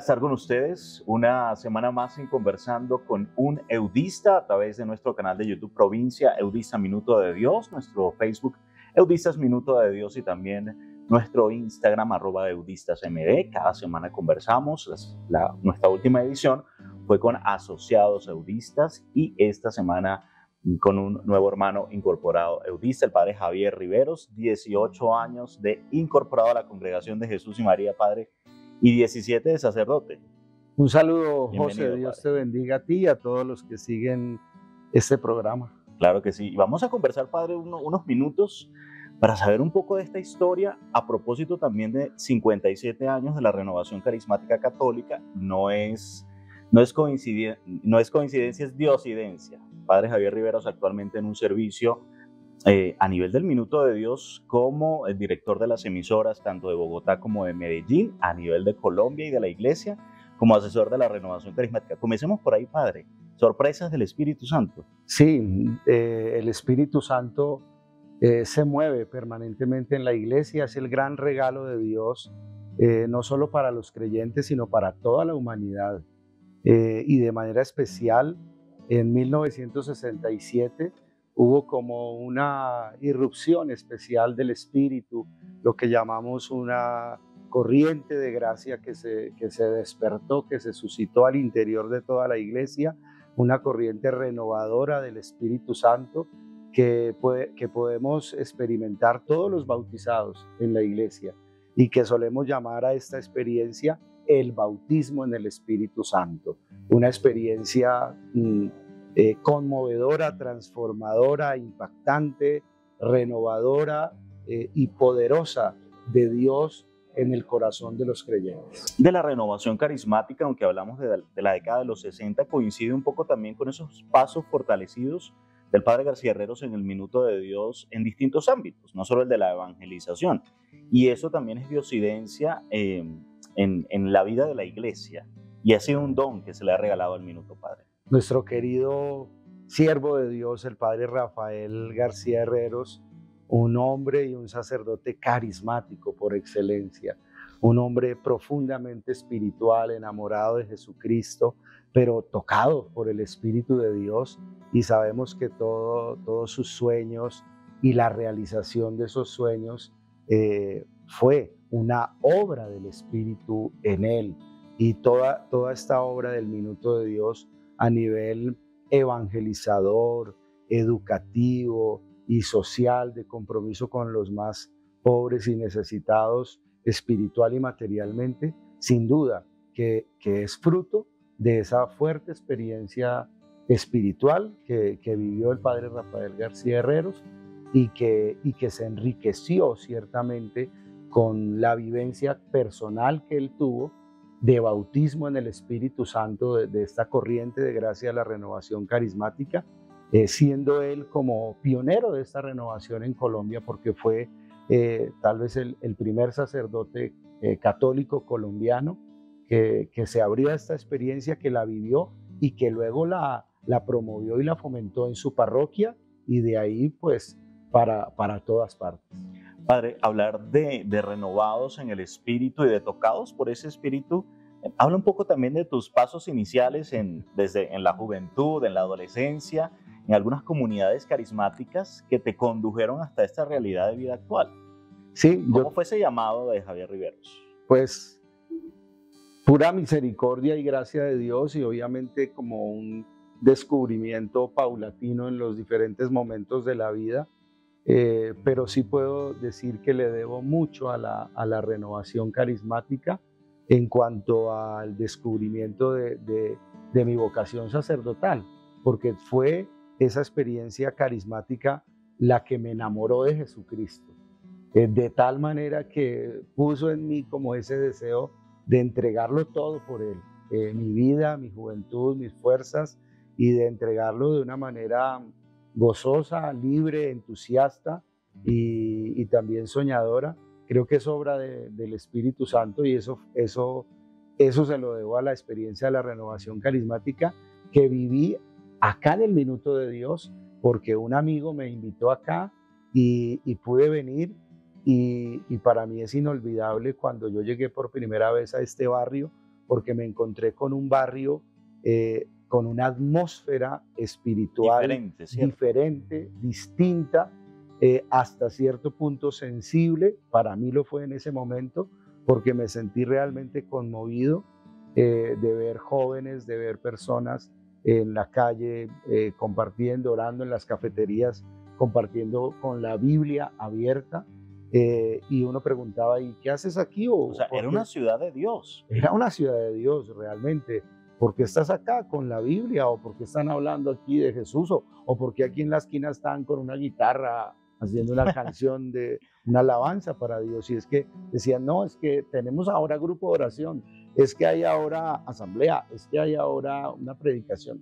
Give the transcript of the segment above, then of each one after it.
estar con ustedes una semana más en Conversando con un Eudista a través de nuestro canal de YouTube Provincia Eudista Minuto de Dios, nuestro Facebook Eudistas Minuto de Dios y también nuestro Instagram @eudistasmd. Cada semana conversamos. Nuestra última edición fue con asociados eudistas y esta semana con un nuevo hermano incorporado eudista, el padre Javier Riveros, 18 años de incorporado a la Congregación de Jesús y María, padre, y 17 de sacerdote. Un saludo, Bienvenido, José. Dios padre. te bendiga a ti y a todos los que siguen este programa. Claro que sí. Y vamos a conversar, padre, unos minutos para saber un poco de esta historia a propósito también de 57 años de la Renovación Carismática Católica. No es coincidencia, es diosidencia. Padre Javier Riveros actualmente en un servicio a nivel del Minuto de Dios como el director de las emisoras tanto de Bogotá como de Medellín, a nivel de Colombia y de la Iglesia, como asesor de la Renovación Carismática. Comencemos por ahí, padre. Sorpresas del Espíritu Santo. Sí, el Espíritu Santo se mueve permanentemente en la Iglesia, es el gran regalo de Dios, no solo para los creyentes, sino para toda la humanidad. Y de manera especial, en 1967, hubo como una irrupción especial del Espíritu, lo que llamamos una corriente de gracia que se despertó, que se suscitó al interior de toda la Iglesia, una corriente renovadora del Espíritu Santo que podemos experimentar todos los bautizados en la Iglesia y que solemos llamar a esta experiencia el bautismo en el Espíritu Santo, una experiencia conmovedora, transformadora, impactante, renovadora y poderosa de Dios en el corazón de los creyentes. De la renovación carismática, aunque hablamos de la década de los 60, coincide un poco también con esos pasos fortalecidos del padre García Herreros en el Minuto de Dios en distintos ámbitos, no solo el de la evangelización. Y eso también es diosidencia en la vida de la Iglesia, y ha sido un don que se le ha regalado al Minuto, padre. Nuestro querido siervo de Dios, el padre Rafael García Herreros, un hombre y un sacerdote carismático por excelencia, un hombre profundamente espiritual, enamorado de Jesucristo, pero tocado por el Espíritu de Dios, y sabemos que todos sus sueños y la realización de esos sueños fue una obra del Espíritu en él, y toda esta obra del Minuto de Dios a nivel evangelizador, educativo y social, de compromiso con los más pobres y necesitados espiritual y materialmente, sin duda que es fruto de esa fuerte experiencia espiritual que vivió el padre Rafael García Herreros y que se enriqueció ciertamente con la vivencia personal que él tuvo de bautismo en el Espíritu Santo, de esta corriente de gracia de la renovación carismática, siendo él como pionero de esta renovación en Colombia, porque fue tal vez el primer sacerdote católico colombiano que se abrió a esta experiencia, que la vivió y que luego la promovió y la fomentó en su parroquia, y de ahí pues para todas partes. Padre, hablar de renovados en el Espíritu y de tocados por ese Espíritu, habla un poco también de tus pasos iniciales desde en la juventud, en la adolescencia, en algunas comunidades carismáticas que te condujeron hasta esta realidad de vida actual. Sí, ¿Cómo fue ese llamado de Javier Riveros? Pues pura misericordia y gracia de Dios, y obviamente como un descubrimiento paulatino en los diferentes momentos de la vida, pero sí puedo decir que le debo mucho a la renovación carismática en cuanto al descubrimiento de mi vocación sacerdotal, porque fue esa experiencia carismática la que me enamoró de Jesucristo, de tal manera que puso en mí como ese deseo de entregarlo todo por Él, mi vida, mi juventud, mis fuerzas, y de entregarlo de una manera gozosa, libre, entusiasta y también soñadora. Creo que es obra del Espíritu Santo, y eso se lo debo a la experiencia de la renovación carismática que viví acá en el Minuto de Dios, porque un amigo me invitó acá y pude venir, y para mí es inolvidable cuando yo llegué por primera vez a este barrio, porque me encontré con un barrio con una atmósfera espiritual Diferente, ¿cierto? diferente, distinta, hasta cierto punto sensible. Para mí lo fue en ese momento, porque me sentí realmente conmovido de ver jóvenes, de ver personas en la calle compartiendo, orando en las cafeterías, compartiendo con la Biblia abierta. Y uno preguntaba, ¿y qué haces aquí? O sea, era una ciudad de Dios. Era una ciudad de Dios realmente. ¿Por qué estás acá con la Biblia? ¿O por qué están hablando aquí de Jesús? ¿O por qué aquí en la esquina están con una guitarra haciendo una canción de una alabanza para Dios? Y es que decían, no, es que tenemos ahora grupo de oración, es que hay ahora asamblea, es que hay ahora una predicación.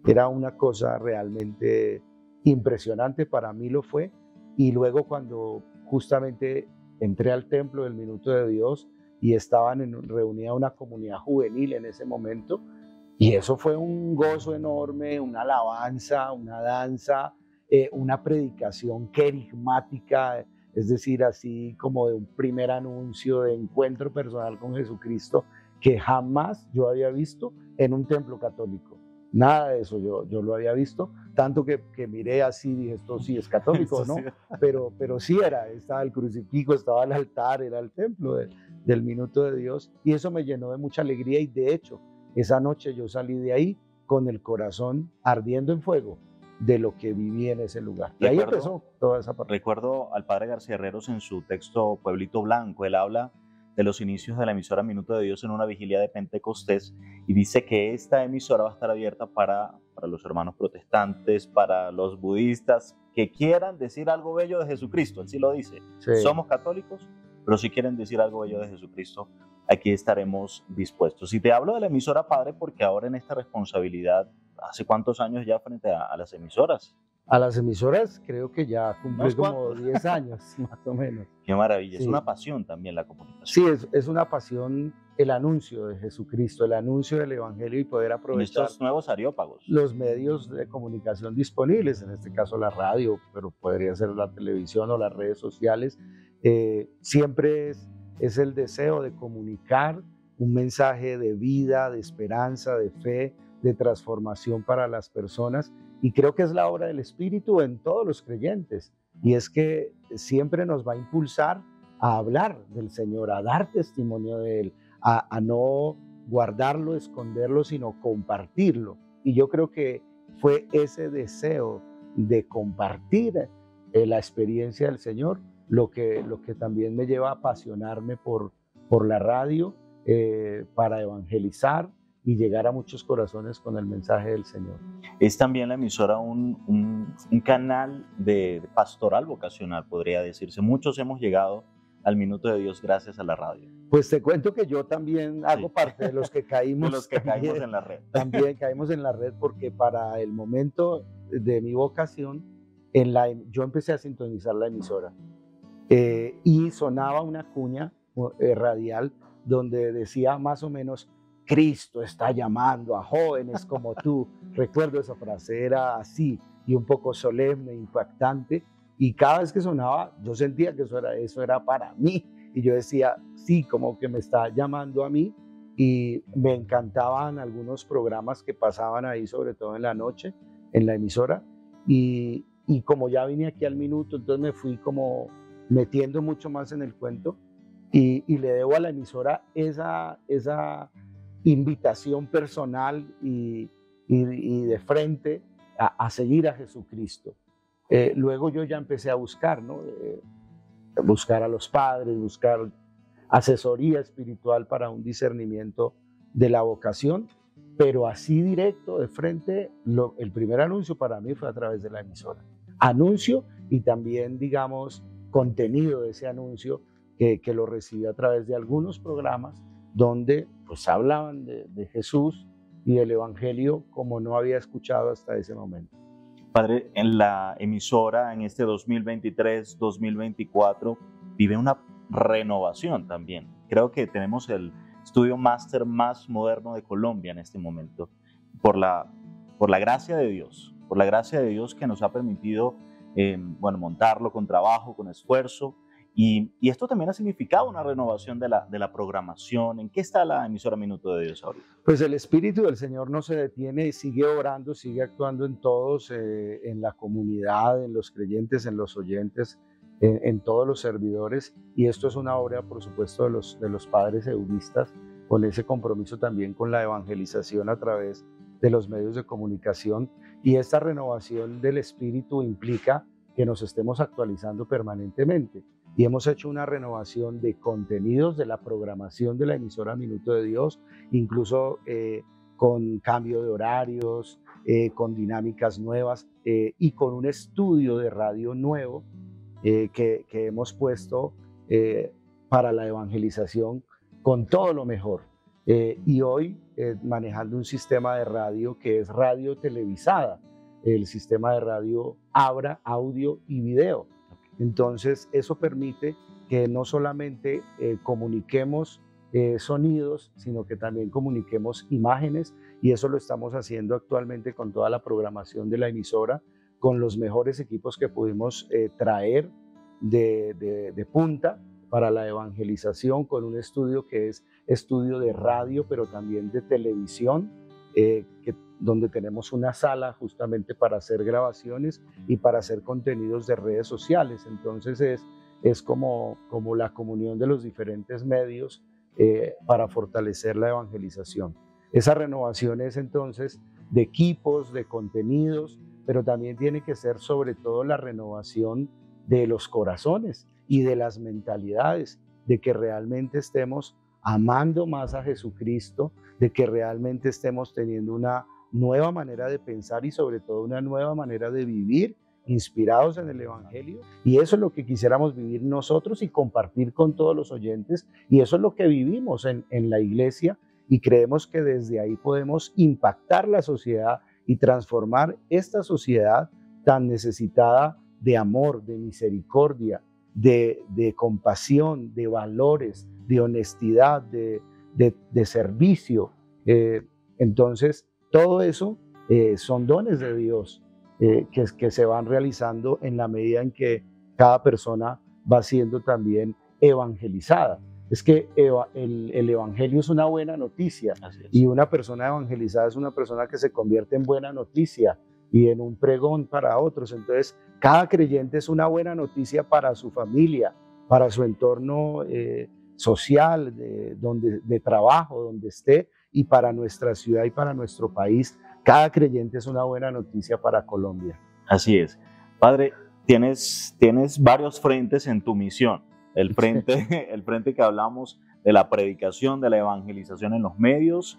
Era una cosa realmente impresionante, para mí lo fue. Y luego cuando justamente entré al templo del Minuto de Dios y estaban reunida una comunidad juvenil en ese momento, y eso fue un gozo enorme, una alabanza, una danza, una predicación querigmática, es decir, así como de un primer anuncio de encuentro personal con Jesucristo que jamás yo había visto en un templo católico. Nada de eso yo lo había visto, tanto que miré así y dije, esto sí es católico, ¿no? Pero sí estaba el crucifijo, estaba el altar, era el templo del Minuto de Dios, y eso me llenó de mucha alegría. Y de hecho, esa noche yo salí de ahí con el corazón ardiendo en fuego de lo que viví en ese lugar. Y ahí empezó toda esa parte. Recuerdo al padre García Herreros en su texto Pueblito Blanco. Él habla de los inicios de la emisora Minuto de Dios en una vigilia de Pentecostés, y dice que esta emisora va a estar abierta para los hermanos protestantes, para los budistas que quieran decir algo bello de Jesucristo. Él sí lo dice. Sí. Somos católicos, pero si quieren decir algo bello de Jesucristo, aquí estaremos dispuestos. Y te hablo de la emisora, padre, porque ahora en esta responsabilidad, ¿hace cuántos años ya frente a las emisoras? A las emisoras creo que ya cumplí como 10 años, más o menos. Qué maravilla, sí. Es una pasión también la comunicación. Sí, es una pasión el anuncio de Jesucristo, el anuncio del Evangelio, y poder aprovechar estos nuevos areópagos, los medios de comunicación disponibles, en este caso la radio, pero podría ser la televisión o las redes sociales. Siempre es el deseo de comunicar un mensaje de vida, de esperanza, de fe, de transformación para las personas. Y creo que es la obra del Espíritu en todos los creyentes. Y es que siempre nos va a impulsar a hablar del Señor, a dar testimonio de Él, a no guardarlo, esconderlo, sino compartirlo. Y yo creo que fue ese deseo de compartir la experiencia del Señor lo que también me lleva a apasionarme por la radio, para evangelizar y llegar a muchos corazones con el mensaje del Señor. Es también la emisora un canal de pastoral vocacional, podría decirse. Muchos hemos llegado al Minuto de Dios gracias a la radio. Pues te cuento que yo también hago parte de los que caímos, de los que caímos en la red. También caímos en la red, porque para el momento de mi vocación, yo empecé a sintonizar la emisora y sonaba una cuña radial donde decía más o menos: Cristo está llamando a jóvenes como tú. Recuerdo esa frase, era así, y un poco solemne, impactante, y cada vez que sonaba yo sentía que eso era para mí, y yo decía, sí, como que me está llamando a mí. Y me encantaban algunos programas que pasaban ahí, sobre todo en la noche, en la emisora, y como ya vine aquí al Minuto, entonces me fui como metiendo mucho más en el cuento, y le debo a la emisora esa invitación personal y de frente a seguir a Jesucristo. Luego yo ya empecé a buscar, ¿no? Buscar a los padres, buscar asesoría espiritual para un discernimiento de la vocación, pero así directo, de frente, el primer anuncio para mí fue a través de la emisora. Anuncio y también, digamos, contenido de ese anuncio que lo recibí a través de algunos programas donde pues hablaban de Jesús y del Evangelio como no había escuchado hasta ese momento. Padre, en la emisora en este 2023-2024 vive una renovación también. Creo que tenemos el estudio máster más moderno de Colombia en este momento, por la gracia de Dios, que nos ha permitido montarlo con trabajo, con esfuerzo, Y esto también ha significado una renovación de la programación. ¿En qué está la emisora Minuto de Dios ahorita? Pues el Espíritu del Señor no se detiene, sigue obrando, sigue actuando en todos, en la comunidad, en los creyentes, en los oyentes, en todos los servidores. Y esto es una obra, por supuesto, de los padres eudistas, con ese compromiso también con la evangelización a través de los medios de comunicación. Y esta renovación del Espíritu implica que nos estemos actualizando permanentemente. Y hemos hecho una renovación de contenidos de la programación de la emisora Minuto de Dios, incluso con cambio de horarios, con dinámicas nuevas y con un estudio de radio nuevo que hemos puesto para la evangelización con todo lo mejor. Y hoy manejando un sistema de radio que es radio televisada, el sistema de radio Abra, audio y video. Entonces eso permite que no solamente comuniquemos sonidos, sino que también comuniquemos imágenes, y eso lo estamos haciendo actualmente con toda la programación de la emisora, con los mejores equipos que pudimos traer de punta para la evangelización, con un estudio que es estudio de radio, pero también de televisión, donde tenemos una sala justamente para hacer grabaciones y para hacer contenidos de redes sociales. Entonces es como la comunión de los diferentes medios para fortalecer la evangelización. Esa renovación es entonces de equipos, de contenidos, pero también tiene que ser sobre todo la renovación de los corazones y de las mentalidades, de que realmente estemos amando más a Jesucristo, de que realmente estemos teniendo una nueva manera de pensar y sobre todo una nueva manera de vivir, inspirados en el Evangelio. Y eso es lo que quisiéramos vivir nosotros y compartir con todos los oyentes, y eso es lo que vivimos en la iglesia, y creemos que desde ahí podemos impactar la sociedad y transformar esta sociedad tan necesitada de amor, de misericordia, de compasión, de valores, de honestidad, de servicio. Entonces, todo eso son dones de Dios que se van realizando en la medida en que cada persona va siendo también evangelizada. Es que el evangelio es una buena noticia, y una persona evangelizada es una persona que se convierte en buena noticia y en un pregón para otros. Entonces, cada creyente es una buena noticia para su familia, para su entorno social, de trabajo, donde esté, y para nuestra ciudad y para nuestro país. Cada creyente es una buena noticia para Colombia. Así es. Padre, tienes varios frentes en tu misión. El frente que hablamos de la predicación, de la evangelización en los medios.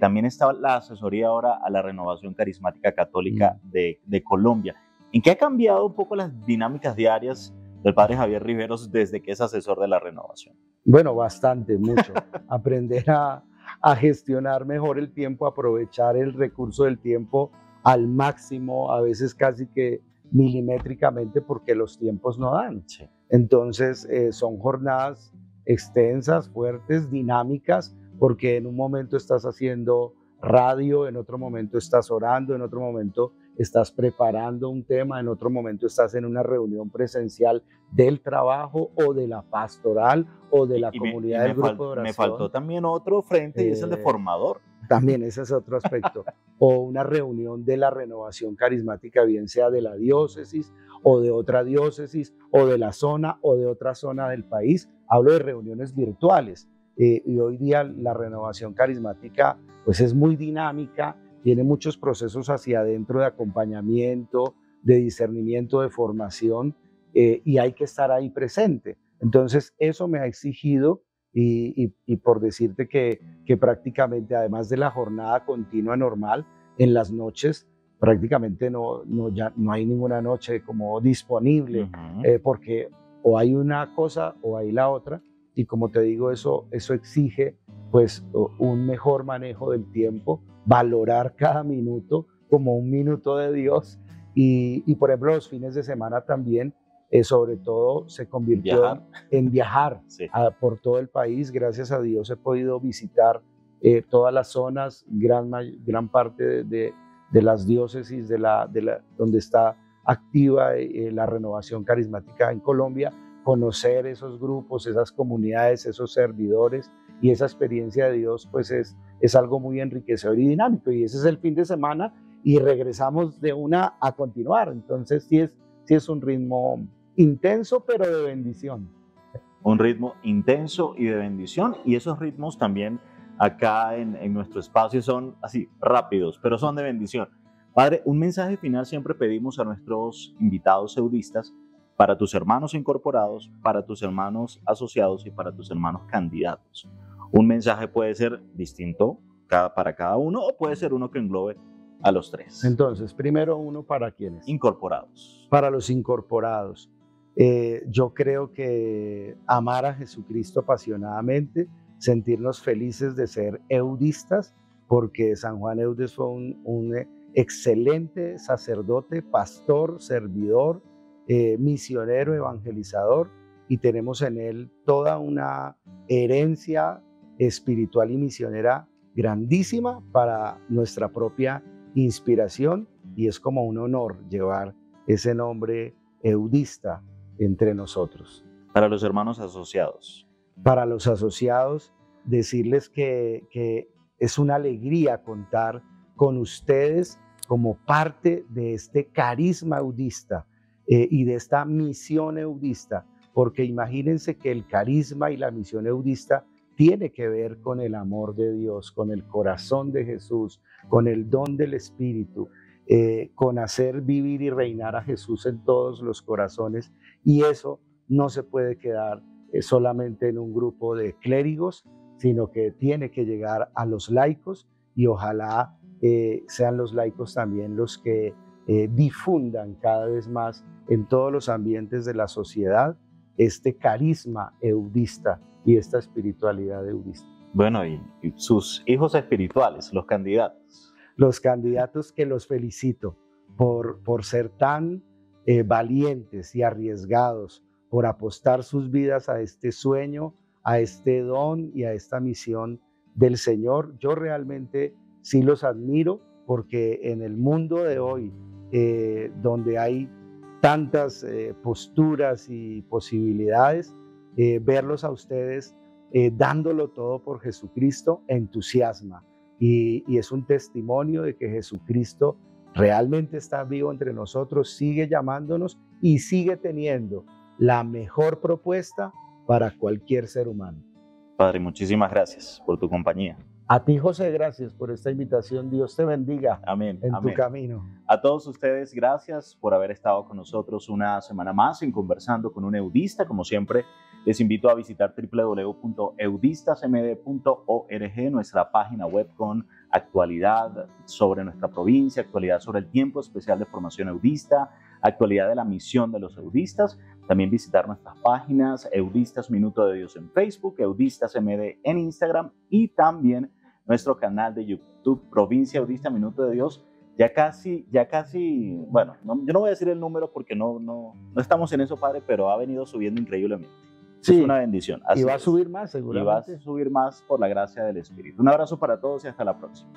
También está la asesoría ahora a la Renovación Carismática Católica de Colombia. ¿En qué ha cambiado un poco las dinámicas diarias del Padre Javier Riveros desde que es asesor de la renovación? Bueno, bastante, mucho. Aprender a gestionar mejor el tiempo, aprovechar el recurso del tiempo al máximo, a veces casi que milimétricamente, porque los tiempos no dan. Sí. Entonces son jornadas extensas, fuertes, dinámicas, porque en un momento estás haciendo radio, en otro momento estás orando, en otro momento estás preparando un tema, en otro momento estás en una reunión presencial del trabajo o de la pastoral o de la comunidad del grupo de oración. Me faltó también otro frente, y es el de formador. También ese es otro aspecto. O una reunión de la renovación carismática, bien sea de la diócesis o de otra diócesis o de la zona o de otra zona del país. Hablo de reuniones virtuales. Y hoy día la renovación carismática pues es muy dinámica, tiene muchos procesos hacia adentro de acompañamiento, de discernimiento, de formación, y hay que estar ahí presente. Entonces eso me ha exigido, y por decirte que prácticamente, además de la jornada continua normal, en las noches prácticamente ya no hay ninguna noche como disponible, porque o hay una cosa o hay la otra. Y como te digo, eso exige pues un mejor manejo del tiempo, valorar cada minuto como un minuto de Dios. Y por ejemplo, los fines de semana también, sobre todo se convirtió en viajar sí. Por todo el país. Gracias a Dios he podido visitar todas las zonas, gran parte de las diócesis donde está activa la renovación carismática en Colombia, conocer esos grupos, esas comunidades, esos servidores y esa experiencia de Dios, pues es algo muy enriquecedor y dinámico. Y ese es el fin de semana y regresamos de una a continuar. Entonces sí es un ritmo intenso, pero de bendición. Un ritmo intenso y de bendición, y esos ritmos también acá en nuestro espacio son así rápidos, pero son de bendición. Padre, un mensaje final siempre pedimos a nuestros invitados eudistas para tus hermanos incorporados, para tus hermanos asociados y para tus hermanos candidatos. Un mensaje puede ser distinto para cada uno o puede ser uno que englobe a los tres. Entonces, primero uno para quienes. Incorporados. Para los incorporados. Yo creo que amar a Jesucristo apasionadamente, sentirnos felices de ser eudistas, porque San Juan Eudes fue un excelente sacerdote, pastor, servidor, misionero, evangelizador, y tenemos en él toda una herencia espiritual y misionera grandísima para nuestra propia inspiración, y es como un honor llevar ese nombre eudista entre nosotros. Para los hermanos asociados. Para los asociados, decirles que es una alegría contar con ustedes como parte de este carisma eudista y de esta misión eudista, porque imagínense que el carisma y la misión eudista tiene que ver con el amor de Dios, con el corazón de Jesús, con el don del Espíritu, con hacer vivir y reinar a Jesús en todos los corazones, y eso no se puede quedar solamente en un grupo de clérigos, sino que tiene que llegar a los laicos, y ojalá sean los laicos también los que difundan cada vez más en todos los ambientes de la sociedad este carisma eudista y esta espiritualidad eudista. Bueno, y sus hijos espirituales, los candidatos. Los candidatos, que los felicito por ser tan valientes y arriesgados, por apostar sus vidas a este sueño, a este don y a esta misión del Señor. Yo realmente sí los admiro, porque en el mundo de hoy, donde hay tantas posturas y posibilidades, verlos a ustedes dándolo todo por Jesucristo entusiasma, y es un testimonio de que Jesucristo realmente está vivo entre nosotros, sigue llamándonos y sigue teniendo la mejor propuesta para cualquier ser humano. Padre, muchísimas gracias por tu compañía. A ti, José, gracias por esta invitación. Dios te bendiga. Amén. En amén. tu camino. A todos ustedes, gracias por haber estado con nosotros una semana más en Conversando con un Eudista. Como siempre, les invito a visitar www.eudistasmd.org, nuestra página web con actualidad sobre nuestra provincia, actualidad sobre el tiempo especial de formación eudista, actualidad de la misión de los eudistas. También visitar nuestras páginas Eudistas Minuto de Dios en Facebook, Eudistas MD en Instagram, y también nuestro canal de YouTube, Provincia Eudista Minuto de Dios. Ya casi, bueno, yo no voy a decir el número porque no estamos en eso, Padre, pero ha venido subiendo increíblemente. Sí, es una bendición. Así y va a subir más, seguramente. Y va a subir más por la gracia del Espíritu. Un abrazo para todos y hasta la próxima.